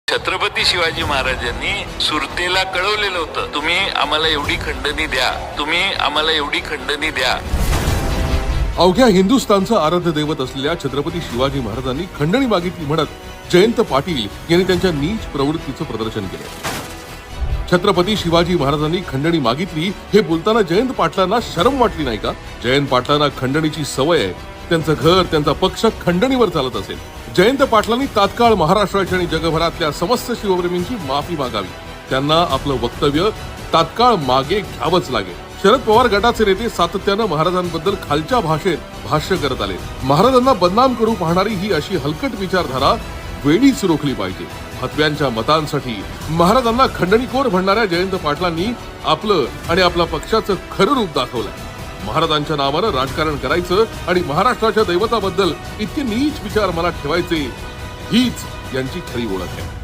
छत्रपती शिवाजी महाराजांनी सुरतेला कळवलेलं होतं, तुम्ही आम्हाला एवढी खंडणी द्या, तुम्ही आम्हाला एवढी खंडणी द्या. अवघ्या हिंदुस्थानचं आराध्य दैवत असलेल्या छत्रपती शिवाजी महाराजांनी खंडणी मागितली म्हणत जयंत पाटील यांनी त्यांच्या नीच प्रवृत्तीचं प्रदर्शन केलं. छत्रपती शिवाजी महाराजांनी खंडणी मागितली हे बोलताना जयंत पाटलांना शरम वाटली नाही का? जयंत पाटलांना खंडणीची सवय आहे. त्यांचं घर, त्यांचा पक्ष खंडणीवर चालत असेल. जयंत पाटलांनी तात्काळ महाराष्ट्राची आणि जगभरातल्या समस्त शिवप्रेमींची माफी मागावी. त्यांना आपलं वक्तव्य तात्काळ मागे घ्यावंच लागेल. शरद पवार गटाचे नेते सातत्यानं महाराजांबद्दल खालच्या भाषेत भाष्य करत आले. महाराजांना बदनाम करू पाहणारी ही अशी हलकट विचारधारा वेळीच रोखली पाहिजे. फतव्यांच्या मतांसाठी महाराजांना खंडणीखोर म्हणणाऱ्या जयंत पाटलांनी आपलं आणि आपल्या पक्षाचं खरं रूप दाखवलंय. महाराजांच्या नावानं राजकारण करायचं आणि महाराष्ट्राच्या दैवताबद्दल इतके नीच विचार मनात ठेवायचे, हीच यांची खरी ओळख आहे.